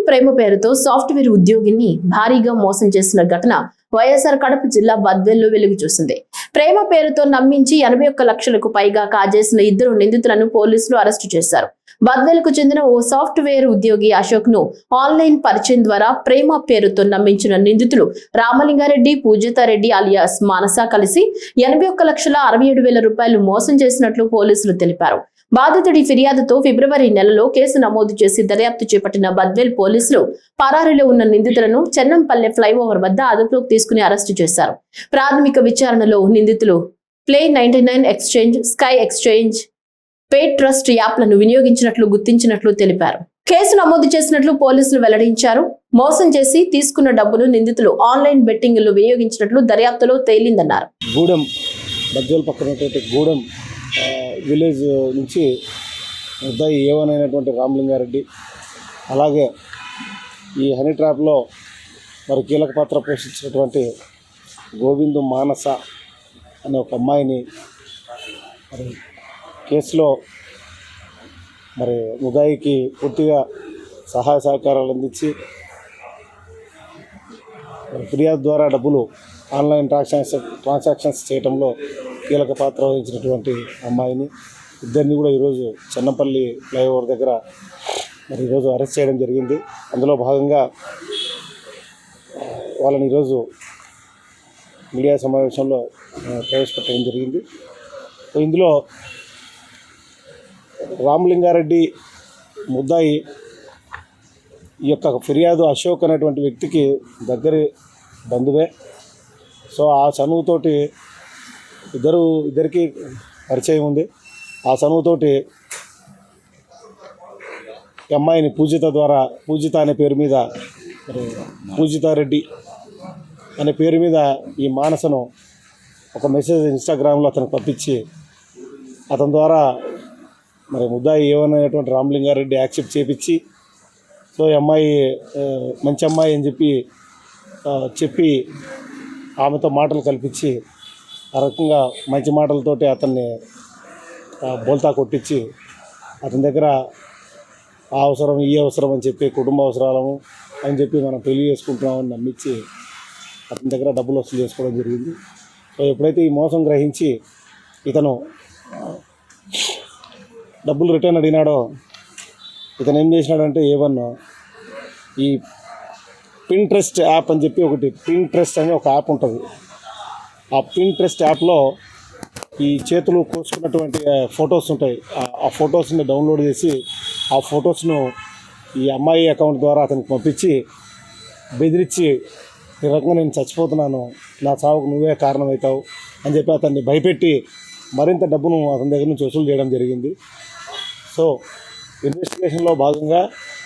ప్రేమ పేరుతో సాఫ్ట్వేర్ ఉద్యోగిని భారీగా మోసం చేసిన ఘటన వైఎస్ఆర్ కడప జిల్లా బద్వేల్లో వెలుగు చూసింది. ప్రేమ పేరుతో నమ్మించి 81 లక్షలకు పైగా కాజేసిన ఇద్దరు నిందితులను పోలీసులు అరెస్టు చేశారు. బద్వేలకు చెందిన ఓ సాఫ్ట్వేర్ ఉద్యోగి అశోక్ ను ఆన్లైన్ పరిచయం ద్వారా ప్రేమ పేరుతో నమ్మించిన నిందితులు రామలింగారెడ్డి, పూజితారెడ్డి అలియాస్ మానస కలిసి 81,67,000 రూపాయలు మోసం చేసినట్లు పోలీసులు తెలిపారు. బాధితుడి ఫిర్యాదుతో ఫిబ్రవరి నెలలో కేసు నమోదు చేసి దర్యాప్తు చేపట్టిన బద్వేల్ పోలీసులు పరారీలో ఉన్న నిందితులను చెన్నంపల్లె ఫ్లైఓవర్ వద్ద అదుపులోకి తీసుకుని అరెస్టు చేశారు. ప్రాథమిక విచారణలో నిందితులు play 99 exchange, sky exchange, pay trust యాప్లను వినియోగించినట్లు గుర్తించినట్లు తెలిపారు. కేసు నమోదు చేసినట్లు పోలీసులు వెల్లడించారు. మోసం చేసి తీసుకున్న డబ్బును నిందితులు ఆన్లైన్ బెట్టింగ్ లో వినియోగించినట్లు దర్యాప్తులో తేలిందన్నారు. గూడెం బద్వేల్ పక్కనటువంటి గూడెం విలేజ్ నుంచి ముద్దాయి ఏవనైనటువంటి రామలింగారెడ్డి, అలాగే ఈ హనీ ట్రాప్లో మరి కీలక పాత్ర పోషించినటువంటి గోవిందు మానస అనే ఒక అమ్మాయిని మరి కేసులో మరి ముద్దాయికి పూర్తిగా సహాయ సహకారాలు అందించి ఫిర్యాదు ద్వారా డబ్బులు ఆన్లైన్ ట్రాన్సాక్షన్స్ చేయడంలో కీలక పాత్ర వహించినటువంటి అమ్మాయిని ఇద్దరిని కూడా ఈరోజు చెన్నంపల్లి ఫ్లైఓవర్ దగ్గర మరి ఈరోజు అరెస్ట్ చేయడం జరిగింది. అందులో భాగంగా వాళ్ళని ఈరోజు మీడియా సమావేశంలో ప్రవేశపెట్టడం జరిగింది. ఇందులో రామలింగారెడ్డి ముద్దాయి ఈ యొక్క ఫిర్యాదు అశోక్ అనేటువంటి వ్యక్తికి దగ్గరి బంధువే. సో ఆ చనువుతోటి ఇద్దరికి పరిచయం ఉంది. ఆ చనువుతోటి అమ్మాయిని పూజిత అనే పేరు మీద మరి పూజితారెడ్డి అనే పేరు మీద ఈ మానసను ఒక మెసేజ్ ఇన్స్టాగ్రామ్లో అతనికి పంపించి అతని ద్వారా మరి ముద్దాయి ఏమనేటువంటి రామలింగారెడ్డి యాక్సెప్ట్ చేయించి సో ఈ అమ్మాయి మంచి అమ్మాయి అని చెప్పి ఆమెతో మాటలు కల్పించి ఆ రకంగా మంచి మాటలతోటి అతన్ని బోల్తా కొట్టించి అతని దగ్గర ఆ అవసరం ఈ అవసరం అని చెప్పి కుటుంబ అవసరాలను అని చెప్పి మనం పెళ్లి చేసుకుంటున్నామని నమ్మించి అతని దగ్గర డబ్బులు వసూలు చేసుకోవడం జరిగింది. సో ఎప్పుడైతే ఈ మోసం గ్రహించి ఇతను డబ్బులు రిటర్న్ అడిగినాడో ఇతను ఏం చేసినాడంటే ఈ పింట్రెస్ట్ యాప్ అని చెప్పి ఒకటి పింట్రెస్ట్ అని ఒక యాప్ ఉంటుంది. ఆ పింట్రెస్ట్ యాప్లో ఈ చేతులు కోసుకున్నటువంటి ఫొటోస్ ఉంటాయి. ఆ ఫొటోస్ని డౌన్లోడ్ చేసి ఆ ఫొటోస్ను ఈ అమ్మాయి అకౌంట్ ద్వారా అతనికి పంపించి బెదిరించి ఈ రకంగా నేను చచ్చిపోతున్నాను, నా చావుకు నువ్వే కారణమవుతావు అని చెప్పి అతన్ని భయపెట్టి మరింత డబ్బును అతని దగ్గర నుంచి వసూలు చేయడం జరిగింది. సో ఇన్వెస్టిగేషన్లో భాగంగా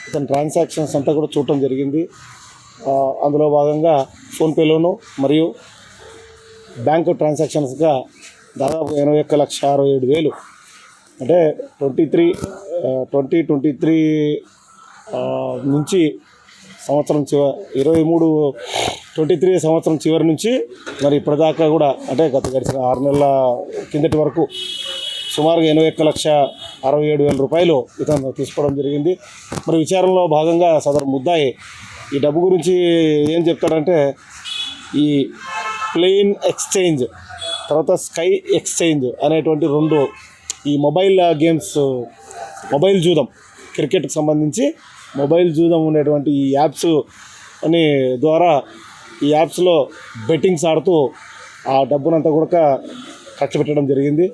ఇతని ట్రాన్సాక్షన్స్ అంతా కూడా చూడటం జరిగింది. అందులో భాగంగా ఫోన్పేలోను మరియు బ్యాంకు ట్రాన్సాక్షన్స్గా దాదాపు 81,67,000 అంటే 2023 నుంచి సంవత్సరం 23 సంవత్సరం చివరి నుంచి మరి ఇప్పటిదాకా కూడా అంటే గడిచిన 6 నెలల కిందటి వరకు సుమారుగా 81,67,000 రూపాయలు ఇతను తీసుకోవడం జరిగింది. మరి విచారణలో భాగంగా సదరు ముద్దాయి ఈ డబ్బు గురించి ఏం చెప్తాడంటే ఈ ప్లేన్ ఎక్స్చేంజ్ తర్వాత స్కై ఎక్స్చేంజ్ అనేటువంటి 2 ఈ మొబైల్ గేమ్స్, మొబైల్ జూదం, క్రికెట్కి సంబంధించి మొబైల్ జూదం ఉండేటువంటి ఈ యాప్స్ అని ద్వారా ఈ యాప్స్లో బెట్టింగ్స్ ఆడుతూ ఆ డబ్బునంతా కూడా ఖర్చు పెట్టడం జరిగింది.